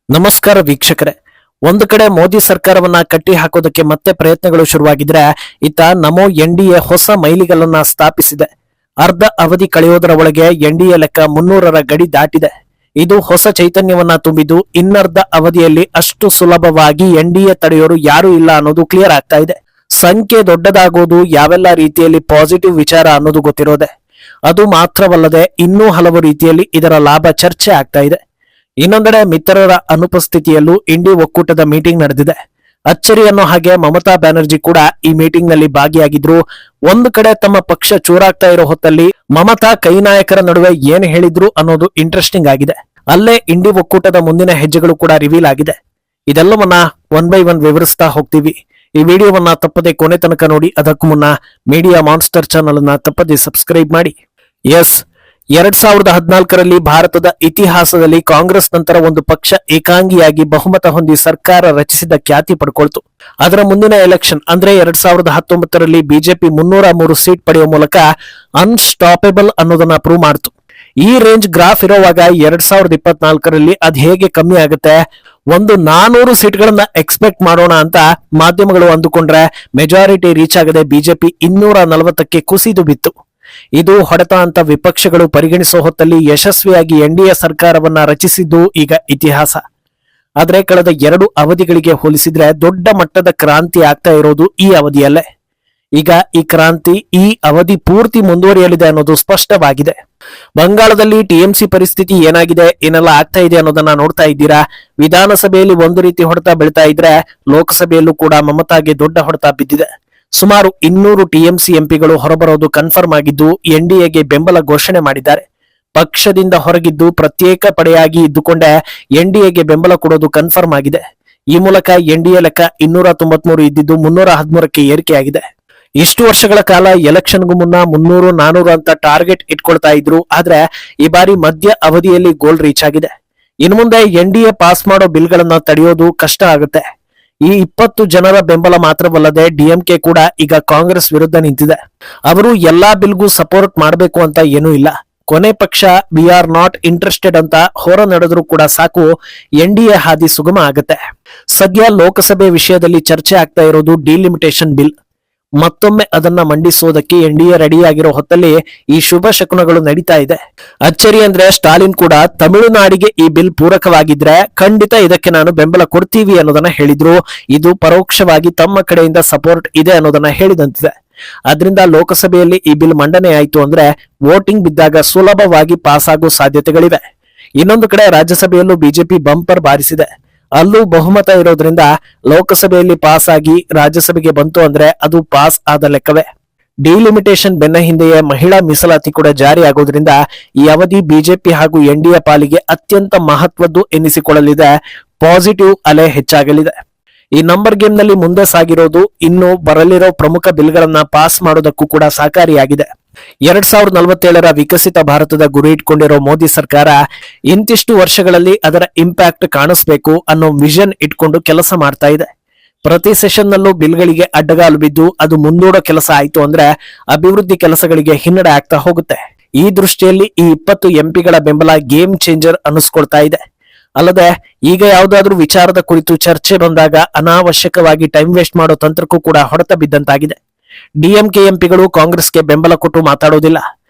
ನಮಸ್ಕಾರ ವೀಕ್ಷಕರೇ. ಒಂದು ಕಡೆ ಮೋದಿ ಸರ್ಕಾರವನ್ನ ಕಟ್ಟಿ ಹಾಕೋದಕ್ಕೆ ಮತ್ತೆ ಪ್ರಯತ್ನಗಳು ಶುರುವಾಗಿದ್ರೆ, ಇತ್ತ ನಮೋ ಎನ್ಡಿಎ ಹೊಸ ಮೈಲಿಗಲ್ಲನ್ನ ಸ್ಥಾಪಿಸಿದೆ. ಅರ್ಧ ಅವಧಿ ಕಳೆಯೋದರ ಒಳಗೆ ಎನ್ಡಿಎ ಲೆಕ್ಕ 300ರ ಗಡಿ ದಾಟಿದೆ. ಇದು ಹೊಸ ಚೈತನ್ಯವನ್ನ ತುಂಬಿದ್ದು, ಇನ್ನರ್ಧ ಅವಧಿಯಲ್ಲಿ ಅಷ್ಟು ಸುಲಭವಾಗಿ ಎನ್ಡಿಎ ತಡೆಯೋರು ಯಾರು ಇಲ್ಲ ಅನ್ನೋದು ಕ್ಲಿಯರ್ ಆಗ್ತಾ ಇದೆ. ಸಂಖ್ಯೆ ದೊಡ್ಡದಾಗೋದು ಯಾವೆಲ್ಲ ರೀತಿಯಲ್ಲಿ ಪಾಸಿಟಿವ್ ವಿಚಾರ ಅನ್ನೋದು ಗೊತ್ತಿರೋದೆ. ಅದು ಮಾತ್ರವಲ್ಲದೆ ಇನ್ನೂ ಹಲವು ರೀತಿಯಲ್ಲಿ ಇದರ ಲಾಭ ಚರ್ಚೆ ಆಗ್ತಾ ಇದೆ. ಇನ್ನೊಂದೆಡೆ ಮಿತ್ರರ ಅನುಪಸ್ಥಿತಿಯಲ್ಲೂ ಇಂಡಿ ಒಕ್ಕೂಟದ ಮೀಟಿಂಗ್ ನಡೆದಿದೆ. ಅಚ್ಚರಿ ಅನ್ನೋ ಹಾಗೆ ಮಮತಾ ಬ್ಯಾನರ್ಜಿ ಕೂಡ ಈ ಮೀಟಿಂಗ್ ನಲ್ಲಿ ಭಾಗಿಯಾಗಿದ್ರು. ಒಂದು ಕಡೆ ತಮ್ಮ ಪಕ್ಷ ಚೂರಾಗ್ತಾ ಇರೋ ಹೊತ್ತಲ್ಲಿ ಮಮತಾ ಕೈ ನಾಯಕರ ನಡುವೆ ಏನ್ ಹೇಳಿದ್ರು ಅನ್ನೋದು ಇಂಟ್ರೆಸ್ಟಿಂಗ್ ಆಗಿದೆ. ಅಲ್ಲೇ ಇಂಡಿ ಒಕ್ಕೂಟದ ಮುಂದಿನ ಹೆಜ್ಜೆಗಳು ಕೂಡ ರಿವೀಲ್ ಆಗಿದೆ. ಇದೆಲ್ಲವನ್ನ ಒನ್ ಬೈ ಒನ್ ವಿವರಿಸ್ತಾ ಹೋಗ್ತೀವಿ. ಈ ವಿಡಿಯೋವನ್ನ ತಪ್ಪದೆ ಕೊನೆ ತನಕ ನೋಡಿ. ಅದಕ್ಕೂ ಮುನ್ನ ಮೀಡಿಯಾ ಮಾನ್ಸ್ಟರ್ ಚಾನಲ್ ಅನ್ನ ತಪ್ಪದೆ ಸಬ್ಸ್ಕ್ರೈಬ್ ಮಾಡಿ. 2014ರಲ್ಲಿ ಭಾರತದ ಇತಿಹಾಸದಲ್ಲಿ ಕಾಂಗ್ರೆಸ್ ನಂತರ ಒಂದು ಪಕ್ಷ ಏಕಾಂಗಿಯಾಗಿ ಬಹುಮತ ಹೊಂದಿ ಸರ್ಕಾರ ರಚಿಸಿದ ಖ್ಯಾತಿ ಪಡ್ಕೊಳ್ತು. ಅದರ ಮುಂದಿನ ಎಲೆಕ್ಷನ್ ಅಂದ್ರೆ 2019ರಲ್ಲಿ ಬಿಜೆಪಿ 303 ಸೀಟ್ ಪಡೆಯುವ ಮೂಲಕ ಅನ್ಸ್ಟಾಪೇಬಲ್ ಅನ್ನೋದನ್ನ ಪ್ರೂವ್ ಮಾಡ್ತು. ಈ ರೇಂಜ್ ಗ್ರಾಫ್ ಇರೋವಾಗ 2024ರಲ್ಲಿ ಅದ್ ಹೇಗೆ ಕಮ್ಮಿ ಆಗುತ್ತೆ? ಒಂದು 400 ಸೀಟ್ಗಳನ್ನ ಎಕ್ಸ್ಪೆಕ್ಟ್ ಮಾಡೋಣ ಅಂತ ಮಾಧ್ಯಮಗಳು ಅಂದುಕೊಂಡ್ರೆ ಮೆಜಾರಿಟಿ ರೀಚ್ ಆಗದೆ ಬಿಜೆಪಿ 240ಕ್ಕೆ ಕುಸಿದು ಬಿತ್ತು. ಇದು ಹೊಡೆತ ಅಂತ ವಿಪಕ್ಷಗಳು ಪರಿಗಣಿಸೋ ಹೊತ್ತಲ್ಲಿ ಯಶಸ್ವಿಯಾಗಿ ಎನ್ಡಿಎ ಸರ್ಕಾರವನ್ನ ರಚಿಸಿದ್ದು ಈಗ ಇತಿಹಾಸ. ಆದ್ರೆ ಕಳೆದ 2 ಅವಧಿಗಳಿಗೆ ಹೋಲಿಸಿದ್ರೆ ದೊಡ್ಡ ಮಟ್ಟದ ಕ್ರಾಂತಿ ಆಗ್ತಾ ಇರೋದು ಈ ಅವಧಿಯಲ್ಲೇ. ಈಗ ಈ ಕ್ರಾಂತಿ ಈ ಅವಧಿ ಪೂರ್ತಿ ಮುಂದುವರಿಯಲಿದೆ ಅನ್ನೋದು ಸ್ಪಷ್ಟವಾಗಿದೆ. ಬಂಗಾಳದಲ್ಲಿ ಟಿಎಂಸಿ ಪರಿಸ್ಥಿತಿ ಏನಾಗಿದೆ, ಏನೆಲ್ಲ ಆಗ್ತಾ ಇದೆ ಅನ್ನೋದನ್ನ ನೋಡ್ತಾ ಇದ್ದೀರಾ. ವಿಧಾನಸಭೆಯಲ್ಲಿ ಒಂದು ರೀತಿ ಹೊಡೆತ ಬೀಳ್ತಾ ಇದ್ರೆ, ಲೋಕಸಭೆಯಲ್ಲೂ ಕೂಡ ಮಮತಾಗೆ ದೊಡ್ಡ ಹೊಡೆತ ಬಿದ್ದಿದೆ. ಸುಮಾರು 200 ಟಿಎಂಸಿ ಎಂಪಿಗಳು ಹೊರಬರೋದು ಕನ್ಫರ್ಮ್ ಆಗಿದ್ದು, ಎನ್ಡಿಎಗೆ ಬೆಂಬಲ ಘೋಷಣೆ ಮಾಡಿದ್ದಾರೆ. ಪಕ್ಷದಿಂದ ಹೊರಗಿದ್ದು ಪ್ರತ್ಯೇಕ ಪಡೆಯಾಗಿ ಇದ್ದುಕೊಂಡೇ ಎನ್ಡಿಎಗೆ ಬೆಂಬಲ ಕೊಡೋದು ಕನ್ಫರ್ಮ್ ಆಗಿದೆ. ಈ ಮೂಲಕ ಎನ್ಡಿಎ ಲೆಕ್ಕ 293 ಇದ್ದಿದ್ದು 313ಕ್ಕೆ ಏರಿಕೆಯಾಗಿದೆ. ಇಷ್ಟು ವರ್ಷಗಳ ಕಾಲ ಎಲೆಕ್ಷನ್ಗೂ ಮುನ್ನ 300-400 ಅಂತ ಟಾರ್ಗೆಟ್ ಇಟ್ಕೊಳ್ತಾ ಇದ್ರು. ಆದ್ರೆ ಈ ಬಾರಿ ಮಧ್ಯ ಅವಧಿಯಲ್ಲಿ ಗೋಲ್ ರೀಚ್ ಆಗಿದೆ. ಇನ್ನು ಮುಂದೆ ಎನ್ಡಿಎ ಪಾಸ್ ಮಾಡೋ ಬಿಲ್ಗಳನ್ನ ತಡೆಯೋದು ಕಷ್ಟ ಆಗುತ್ತೆ. ಈ 20 ಜನರ ಬೆಂಬಲ ಮಾತ್ರವಲ್ಲದೆ ಡಿಎಂಕೆ ಕೂಡ ಈಗ ಕಾಂಗ್ರೆಸ್ ವಿರುದ್ಧ ನಿಂತಿದೆ. ಅವರು ಎಲ್ಲಾ ಬಿಲ್ಗೂ ಸಪೋರ್ಟ್ ಮಾಡಬೇಕು ಅಂತ ಏನೂ ಇಲ್ಲ. ಕೊನೆ ಪಕ್ಷ ವಿ ಆರ್ ನಾಟ್ ಇಂಟ್ರೆಸ್ಟೆಡ್ ಅಂತ ಹೊರ ನಡೆದ್ರು ಕೂಡ ಸಾಕು, ಎನ್ಡಿಎ ಹಾದಿ ಸುಗಮ ಆಗುತ್ತೆ. ಸದ್ಯ ಲೋಕಸಭೆ ವಿಷಯದಲ್ಲಿ ಚರ್ಚೆ ಆಗ್ತಾ ಇರೋದು ಡಿಲಿಮಿಟೇಷನ್ ಬಿಲ್. ಮತ್ತೊಮ್ಮೆ ಅದನ್ನ ಮಂಡಿಸೋದಕ್ಕೆ ಎನ್ಡಿಎ ರೆಡಿಯಾಗಿರೋ ಹೊತ್ತಲ್ಲಿ ಈ ಶುಭ ಶಕುನಗಳು ನಡೀತಾ ಇದೆ. ಅಚ್ಚರಿ ಅಂದ್ರೆ ಸ್ಟಾಲಿನ್ ಕೂಡ ತಮಿಳುನಾಡಿಗೆ ಈ ಬಿಲ್ ಪೂರಕವಾಗಿದ್ರೆ ಖಂಡಿತ ಇದಕ್ಕೆ ನಾನು ಬೆಂಬಲ ಕೊಡ್ತೀವಿ ಅನ್ನೋದನ್ನ ಹೇಳಿದ್ರು. ಇದು ಪರೋಕ್ಷವಾಗಿ ತಮ್ಮ ಕಡೆಯಿಂದ ಸಪೋರ್ಟ್ ಇದೆ ಅನ್ನೋದನ್ನ ಹೇಳಿದಂತಿದೆ. ಆದ್ರಿಂದ ಲೋಕಸಭೆಯಲ್ಲಿ ಈ ಬಿಲ್ ಮಂಡನೆ ಆಯ್ತು ಅಂದ್ರೆ ವೋಟಿಂಗ್ ಬಿದ್ದಾಗ ಸುಲಭವಾಗಿ ಪಾಸ್ ಆಗೋ ಸಾಧ್ಯತೆಗಳಿವೆ. ಇನ್ನೊಂದು ಕಡೆ ರಾಜ್ಯಸಭೆಯಲ್ಲೂ ಬಿಜೆಪಿ ಬಂಪರ್ ಬಾರಿಸಿದೆ. ಅಲ್ಲೂ ಬಹುಮತ ಇರೋದ್ರಿಂದ ಲೋಕಸಭೆಯಲ್ಲಿ ಪಾಸ್ ಆಗಿ ರಾಜ್ಯಸಭೆಗೆ ಬಂತು ಅಂದ್ರೆ ಅದು ಪಾಸ್ ಆದ ಲೆಕ್ಕವೇ. ಡಿಲಿಮಿಟೇಷನ್ ಬೆನ್ನ ಹಿಂದೆಯೇ ಮಹಿಳಾ ಮೀಸಲಾತಿ ಕೂಡ ಜಾರಿ ಆಗೋದ್ರಿಂದ ಈ ಅವಧಿ ಬಿಜೆಪಿ ಹಾಗೂ ಎನ್ಡಿಎ ಪಾಲಿಗೆ ಅತ್ಯಂತ ಮಹತ್ವದ್ದು ಎನ್ನಿಸಿಕೊಳ್ಳಲಿದೆ. ಪಾಸಿಟಿವ್ ಅಲೆ ಹೆಚ್ಚಾಗಲಿದೆ. ಈ ನಂಬರ್ ಗೇಮ್ ನಲ್ಲಿ ಮುಂದೆ ಸಾಗಿರೋದು ಇನ್ನು ಬರಲಿರೋ ಪ್ರಮುಖ ಬಿಲ್ಗಳನ್ನ ಪಾಸ್ ಮಾಡೋದಕ್ಕೂ ಕೂಡ ಸಹಕಾರಿಯಾಗಿದೆ. 2047ರ ವಿಕಸಿತ ಭಾರತದ ಗುರಿ ಇಟ್ಕೊಂಡಿರೋ ಮೋದಿ ಸರ್ಕಾರ ಇಂತಿಷ್ಟು ವರ್ಷಗಳಲ್ಲಿ ಅದರ ಇಂಪ್ಯಾಕ್ಟ್ ಕಾಣಿಸ್ಬೇಕು ಅನ್ನೋ ವಿಷನ್ ಇಟ್ಕೊಂಡು ಕೆಲಸ ಮಾಡ್ತಾ ಇದೆ. ಪ್ರತಿ ಸೆಷನ್ ನಲ್ಲೂ ಬಿಲ್ಗಳಿಗೆ ಅಡ್ಡಗಾಲು ಬಿದ್ದು ಅದು ಮುಂದೂಡೋ ಕೆಲಸ ಆಯ್ತು ಅಂದ್ರೆ ಅಭಿವೃದ್ಧಿ ಕೆಲಸಗಳಿಗೆ ಹಿನ್ನಡೆ ಆಗ್ತಾ ಹೋಗುತ್ತೆ. ಈ ದೃಷ್ಟಿಯಲ್ಲಿ ಈ 20 ಎಂಪಿಗಳ ಬೆಂಬಲ ಗೇಮ್ ಚೇಂಜರ್ ಅನ್ನಿಸ್ಕೊಳ್ತಾ ಇದೆ. ಅಲ್ಲದೆ ಈಗ ಯಾವುದಾದ್ರೂ ವಿಚಾರದ ಕುರಿತು ಚರ್ಚೆ ಬಂದಾಗ ಅನಾವಶ್ಯಕವಾಗಿ ಟೈಮ್ ವೇಸ್ಟ್ ಮಾಡೋ ತಂತ್ರಕ್ಕೂ ಕೂಡ ಹೊಡೆತ ಬಿದ್ದಂತಾಗಿದೆ. ಡಿಎಂಕೆ ಎಂಪಿಗಳು ಕಾಂಗ್ರೆಸ್ಗೆ ಬೆಂಬಲ ಕೊಟ್ಟು ಮಾತಾಡೋದಿಲ್ಲ.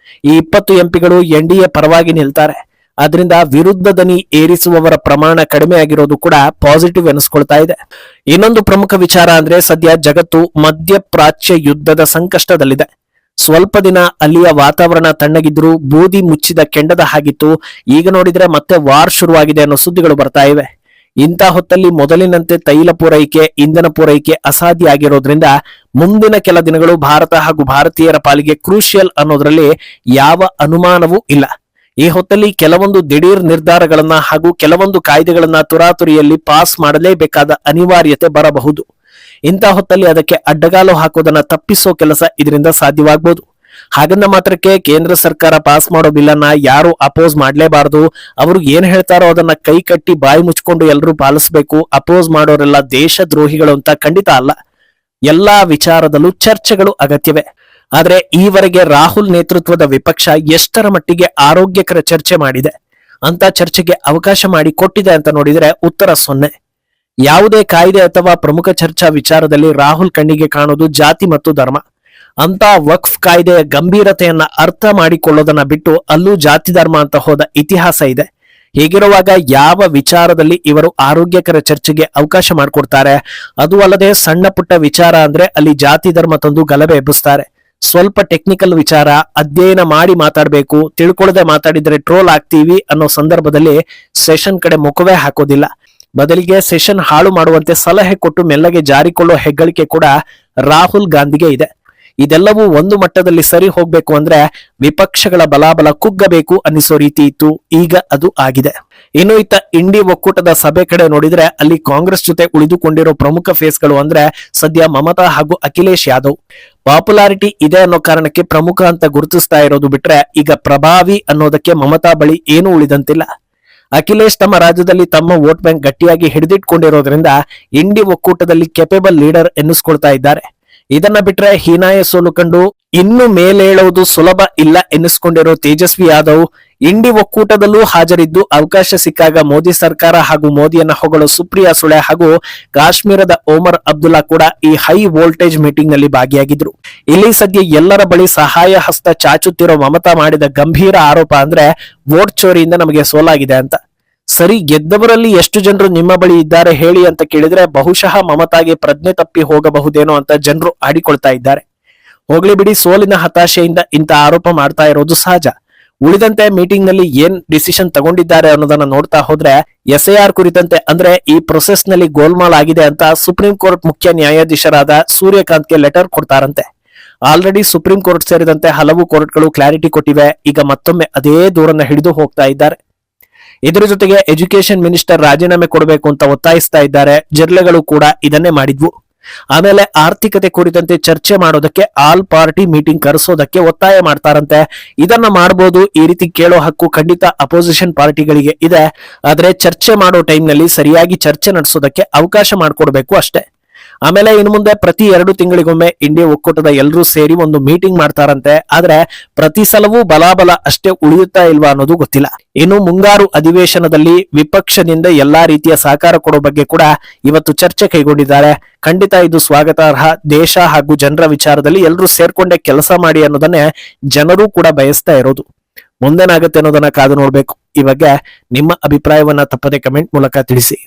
ಈ 20 ಎಂಪಿಗಳು ಎನ್ಡಿಎ ಪರವಾಗಿ ನಿಲ್ತಾರೆ. ಆದ್ರಿಂದ ವಿರುದ್ಧ ದನಿ ಏರಿಸುವವರ ಪ್ರಮಾಣ ಕಡಿಮೆ ಆಗಿರೋದು ಕೂಡ ಪಾಸಿಟಿವ್ ಎನಿಸ್ಕೊಳ್ತಾ ಇದೆ. ಇನ್ನೊಂದು ಪ್ರಮುಖ ವಿಚಾರ ಅಂದ್ರೆ ಸದ್ಯ ಜಗತ್ತು ಮಧ್ಯಪ್ರಾಚ್ಯ ಯುದ್ಧದ ಸಂಕಷ್ಟದಲ್ಲಿದೆ. ಸ್ವಲ್ಪ ದಿನ ಅಲ್ಲಿಯ ವಾತಾವರಣ ತಣ್ಣಗಿದ್ರು ಬೂದಿ ಮುಚ್ಚಿದ ಕೆಂಡದ ಹಾಗಿತ್ತು. ಈಗ ನೋಡಿದ್ರೆ ಮತ್ತೆ ವಾರ್ ಶುರುವಾಗಿದೆ ಅನ್ನೋ ಸುದ್ದಿಗಳು ಬರ್ತಾ ಇವೆ. ಇಂಥ ಹೊತ್ತಲ್ಲಿ ಮೊದಲಿನಂತೆ ತೈಲ ಪೂರೈಕೆ, ಇಂಧನ ಪೂರೈಕೆ ಅಸಾಧ್ಯ ಆಗಿರೋದ್ರಿಂದ ಮುಂದಿನ ಕೆಲ ದಿನಗಳು ಭಾರತ ಹಾಗೂ ಭಾರತೀಯರ ಪಾಲಿಗೆ ಕ್ರೂಷಿಯಲ್ ಅನ್ನೋದ್ರಲ್ಲಿ ಯಾವ ಅನುಮಾನವೂ ಇಲ್ಲ. ಈ ಹೊತ್ತಲ್ಲಿ ಕೆಲವೊಂದು ದಿಢೀರ್ ನಿರ್ಧಾರಗಳನ್ನ ಹಾಗೂ ಕೆಲವೊಂದು ಕಾಯ್ದೆಗಳನ್ನ ತುರಾತುರಿಯಲ್ಲಿ ಪಾಸ್ ಮಾಡಲೇಬೇಕಾದ ಅನಿವಾರ್ಯತೆ ಬರಬಹುದು. ಇಂಥ ಹೊತ್ತಲ್ಲಿ ಅದಕ್ಕೆ ಅಡ್ಡಗಾಲು ಹಾಕೋದನ್ನ ತಪ್ಪಿಸೋ ಕೆಲಸ ಇದರಿಂದ ಸಾಧ್ಯವಾಗಬಹುದು. ಹಾಗನ್ನ ಮಾತ್ರಕ್ಕೆ ಕೇಂದ್ರ ಸರ್ಕಾರ ಪಾಸ್ ಮಾಡೋ ಬಿಲ್ ಅನ್ನ ಯಾರು ಅಪೋಸ್ ಮಾಡ್ಲೇಬಾರದು. ಅವರು ಏನ್ ಹೇಳ್ತಾರೋ ಅದನ್ನ ಕೈ ಕಟ್ಟಿ ಬಾಯಿ ಮುಚ್ಕೊಂಡು ಎಲ್ಲರೂ ಪಾಲಿಸಬೇಕು. ಅಪೋಸ್ ಮಾಡೋರೆಲ್ಲ ದೇಶ ದ್ರೋಹಿಗಳು ಅಂತ ಖಂಡಿತ ಅಲ್ಲ. ಎಲ್ಲಾ ವಿಚಾರದಲ್ಲೂ ಚರ್ಚೆಗಳು ಅಗತ್ಯವೇ. ಆದ್ರೆ ಈವರೆಗೆ ರಾಹುಲ್ ನೇತೃತ್ವದ ವಿಪಕ್ಷ ಎಷ್ಟರ ಮಟ್ಟಿಗೆ ಆರೋಗ್ಯಕರ ಚರ್ಚೆ ಮಾಡಿದೆ? ಅಂತ ಚರ್ಚೆಗೆ ಅವಕಾಶ ಮಾಡಿ ಕೊಟ್ಟಿದೆ ಅಂತ ನೋಡಿದ್ರೆ ಉತ್ತರ 0. ಯಾವುದೇ ಕಾಯ್ದೆ ಅಥವಾ ಪ್ರಮುಖ ಚರ್ಚಾ ವಿಚಾರದಲ್ಲಿ ರಾಹುಲ್ ಕಣ್ಣಿಗೆ ಕಾಣೋದು ಜಾತಿ ಮತ್ತು ಧರ್ಮ. ಅಂತ ವಕ್ಫ್ ಕಾಯ್ದೆಯ ಗಂಭೀರತೆಯನ್ನ ಅರ್ಥ ಮಾಡಿಕೊಳ್ಳೋದನ್ನ ಬಿಟ್ಟು ಅಲ್ಲೂ ಜಾತಿ ಧರ್ಮ ಅಂತ ಹೋದ ಇತಿಹಾಸ ಇದೆ. ಹೀಗಿರುವಾಗ ಯಾವ ವಿಚಾರದಲ್ಲಿ ಇವರು ಆರೋಗ್ಯಕರ ಚರ್ಚೆಗೆ ಅವಕಾಶ ಮಾಡಿಕೊಡ್ತಾರೆ? ಅದು ಅಲ್ಲದೆ ಸಣ್ಣ ಪುಟ್ಟ ವಿಚಾರ ಅಂದ್ರೆ ಅಲ್ಲಿ ಜಾತಿ ಧರ್ಮ ತಂದು ಗಲಭೆ ಎಬ್ಬಿಸ್ತಾರೆ. ಸ್ವಲ್ಪ ಟೆಕ್ನಿಕಲ್ ವಿಚಾರ ಅಧ್ಯಯನ ಮಾಡಿ ಮಾತಾಡಬೇಕು, ತಿಳ್ಕೊಳ್ಳದೆ ಮಾತಾಡಿದ್ರೆ ಟ್ರೋಲ್ ಆಗ್ತೀವಿ ಅನ್ನೋ ಸಂದರ್ಭದಲ್ಲಿ ಸೆಷನ್ ಕಡೆ ಮುಖವೇ ಹಾಕೋದಿಲ್ಲ. ಬದಲಿಗೆ ಸೆಷನ್ ಹಾಳು ಮಾಡುವಂತೆ ಸಲಹೆ ಕೊಟ್ಟು ಮೆಲ್ಲಗೆ ಜಾರಿಕೊಳ್ಳೋ ಹೆಗ್ಗಳಿಕೆ ಕೂಡ ರಾಹುಲ್ ಗಾಂಧಿಗೆ ಇದೆ. ಇದೆಲ್ಲವೂ ಒಂದು ಮಟ್ಟದಲ್ಲಿ ಸರಿ ಹೋಗ್ಬೇಕು ಅಂದ್ರೆ ವಿಪಕ್ಷಗಳ ಬಲಾಬಲ ಕುಗ್ಗಬೇಕು ಅನ್ನಿಸೋ ರೀತಿ ಇತ್ತು. ಈಗ ಅದು ಆಗಿದೆ. ಇನ್ನು ಇತ್ತ ಇಂಡಿ ಒಕ್ಕೂಟದ ಸಭೆ ಕಡೆ ನೋಡಿದ್ರೆ ಅಲ್ಲಿ ಕಾಂಗ್ರೆಸ್ ಜೊತೆ ಉಳಿದುಕೊಂಡಿರೋ ಪ್ರಮುಖ ಫೇಸ್ಗಳು ಅಂದ್ರೆ ಸದ್ಯ ಮಮತಾ ಹಾಗೂ ಅಖಿಲೇಶ್ ಯಾದವ್. ಪಾಪ್ಯುಲಾರಿಟಿ ಇದೆ ಅನ್ನೋ ಕಾರಣಕ್ಕೆ ಪ್ರಮುಖ ಅಂತ ಗುರುತಿಸ್ತಾ ಇರೋದು ಬಿಟ್ರೆ ಈಗ ಪ್ರಭಾವಿ ಅನ್ನೋದಕ್ಕೆ ಮಮತಾ ಬಳಿ ಏನೂ ಉಳಿದಂತಿಲ್ಲ. ಅಖಿಲೇಶ್ ತಮ್ಮ ರಾಜ್ಯದಲ್ಲಿ ತಮ್ಮ ವೋಟ್ ಬ್ಯಾಂಕ್ ಗಟ್ಟಿಯಾಗಿ ಹಿಡಿದಿಟ್ಕೊಂಡಿರೋದ್ರಿಂದ ಇಂಡಿ ಒಕ್ಕೂಟದಲ್ಲಿ ಕೆಪೇಬಲ್ ಲೀಡರ್ ಎನ್ನಿಸ್ಕೊಳ್ತಾ ಇದ್ದಾರೆ. ಇದನ್ನ ಬಿಟ್ರೆ ಹೀನಾಯ ಸೋಲು ಕಂಡು ಇನ್ನು ಮೇಲೇಳುವುದು ಸುಲಭ ಇಲ್ಲ ಎನ್ನಿಸ್ಕೊಂಡಿರೋ ತೇಜಸ್ವಿ ಯಾದವ್ ಇಂಡಿ ಒಕ್ಕೂಟದಲ್ಲೂ ಹಾಜರಿದ್ದು ಅವಕಾಶ ಸಿಕ್ಕಾಗ ಮೋದಿ ಸರ್ಕಾರ ಹಾಗೂ ಮೋದಿಯನ್ನ ಹೊಗಳು ಸುಪ್ರಿಯಾ ಸುಳೆ ಹಾಗೂ ಕಾಶ್ಮೀರದ ಒಮರ್ ಅಬ್ದುಲ್ಲಾ ಕೂಡ ಈ ಹೈ ವೋಲ್ಟೇಜ್ ಮೀಟಿಂಗ್ ನಲ್ಲಿ ಭಾಗಿಯಾಗಿದ್ರು. ಇಲ್ಲಿ ಸದ್ಯ ಎಲ್ಲರ ಬಳಿ ಸಹಾಯ ಹಸ್ತ ಚಾಚುತ್ತಿರೋ ಮಮತಾ ಮಾಡಿದ ಗಂಭೀರ ಆರೋಪ ಅಂದ್ರೆ ವೋಟ್ ಚೋರಿಯಿಂದ ನಮಗೆ ಸೋಲಾಗಿದೆ ಅಂತ. ಸರಿ, ಗೆದ್ದವರಲ್ಲಿ ಎಷ್ಟು ಜನರು ನಿಮ್ಮ ಬಳಿ ಇದ್ದಾರೆ ಹೇಳಿ ಅಂತ ಕೇಳಿದ್ರೆ ಬಹುಶಃ ಮಮತಾಗೆ ಪ್ರಜ್ಞೆ ತಪ್ಪಿ ಹೋಗಬಹುದೇನೋ ಅಂತ ಜನರು ಆಡಿಕೊಳ್ತಾ ಇದ್ದಾರೆ. ಹೋಗ್ಲಿ ಬಿಡಿ, ಸೋಲಿನ ಹತಾಶೆಯಿಂದ ಇಂಥ ಆರೋಪ ಮಾಡ್ತಾ ಇರೋದು ಸಹಜ. ಉಳಿದಂತೆ ಮೀಟಿಂಗ್ ನಲ್ಲಿ ಏನ್ ಡಿಸಿಷನ್ ತಗೊಂಡಿದ್ದಾರೆ ಅನ್ನೋದನ್ನ ನೋಡ್ತಾ ಹೋದ್ರೆ SIR ಕುರಿತಂತೆ ಅಂದ್ರೆ ಈ ಪ್ರೊಸೆಸ್ ನಲ್ಲಿ ಗೋಲ್ಮಾಲ್ ಆಗಿದೆ ಅಂತ ಸುಪ್ರೀಂ ಕೋರ್ಟ್ ಮುಖ್ಯ ನ್ಯಾಯಾಧೀಶರಾದ ಸೂರ್ಯಕಾಂತ್ಗೆ ಲೆಟರ್ ಕೊಡ್ತಾರಂತೆ. ಆಲ್ರೆಡಿ ಸುಪ್ರೀಂ ಕೋರ್ಟ್ ಸೇರಿದಂತೆ ಹಲವು ಕೋರ್ಟ್ಗಳು ಕ್ಲಾರಿಟಿ ಕೊಟ್ಟಿವೆ. ಈಗ ಮತ್ತೊಮ್ಮೆ ಅದೇ ದೂರನ್ನ ಹಿಡಿದು ಹೋಗ್ತಾ ಇದ್ದಾರೆ. ಇದರ ಜೊತೆಗೆ ಎಜುಕೇಶನ್ ಮಿನಿಸ್ಟರ್ ರಾಜೀನಾಮೆ ಕೊಡಬೇಕು ಅಂತ ಒತ್ತಾಯಿಸ್ತಾ ಇದ್ದಾರೆ. ಜಿಲ್ಲೆಗಳು ಕೂಡ ಇದನ್ನೇ ಮಾಡಿದ್ವು. ಆಮೇಲೆ ಆರ್ಥಿಕತೆ ಕುರಿತಂತೆ ಚರ್ಚೆ ಮಾಡೋದಕ್ಕೆ ಆಲ್ ಪಾರ್ಟಿ ಮೀಟಿಂಗ್ ಕರೆಸೋದಕ್ಕೆ ಒತ್ತಾಯ ಮಾಡ್ತಾರಂತೆ. ಇದನ್ನ ಮಾಡಬಹುದು, ಈ ರೀತಿ ಕೇಳೋ ಹಕ್ಕು ಖಂಡಿತ ಅಪೋಸಿಷನ್ ಪಾರ್ಟಿಗಳಿಗೆ ಇದೆ. ಆದ್ರೆ ಚರ್ಚೆ ಮಾಡೋ ಟೈಮ್ ನಲ್ಲಿ ಸರಿಯಾಗಿ ಚರ್ಚೆ ನಡೆಸೋದಕ್ಕೆ ಅವಕಾಶ ಮಾಡಿಕೊಡ್ಬೇಕು ಅಷ್ಟೇ. ಆಮೇಲೆ ಇನ್ನು ಮುಂದೆ ಪ್ರತಿ 2 ತಿಂಗಳಿಗೊಮ್ಮೆ ಇಂಡಿಯಾ ಒಕ್ಕೂಟದ ಎಲ್ಲರೂ ಸೇರಿ ಒಂದು ಮೀಟಿಂಗ್ ಮಾಡ್ತಾರಂತೆ. ಆದ್ರೆ ಪ್ರತಿ ಸಲವೂ ಬಲಾಬಲ ಅಷ್ಟೇ ಉಳಿಯುತ್ತಾ ಇಲ್ವಾ ಅನ್ನೋದು ಗೊತ್ತಿಲ್ಲ. ಇನ್ನು ಮುಂಗಾರು ಅಧಿವೇಶನದಲ್ಲಿ ವಿಪಕ್ಷದಿಂದ ಎಲ್ಲಾ ರೀತಿಯ ಸಹಕಾರ ಕೊಡೋ ಬಗ್ಗೆ ಕೂಡ ಇವತ್ತು ಚರ್ಚೆ ಕೈಗೊಂಡಿದ್ದಾರೆ. ಖಂಡಿತ ಇದು ಸ್ವಾಗತಾರ್ಹ. ದೇಶ ಹಾಗೂ ಜನರ ವಿಚಾರದಲ್ಲಿ ಎಲ್ಲರೂ ಸೇರ್ಕೊಂಡೇ ಕೆಲಸ ಮಾಡಿ ಅನ್ನೋದನ್ನೇ ಜನರು ಕೂಡ ಬಯಸ್ತಾ ಇರೋದು. ಮುಂದೇನಾಗುತ್ತೆ ಅನ್ನೋದನ್ನ ಕಾದು ನೋಡ್ಬೇಕು. ಈ ಬಗ್ಗೆ ನಿಮ್ಮ ಅಭಿಪ್ರಾಯವನ್ನ ತಪ್ಪದೆ ಕಮೆಂಟ್ ಮೂಲಕ ತಿಳಿಸಿ.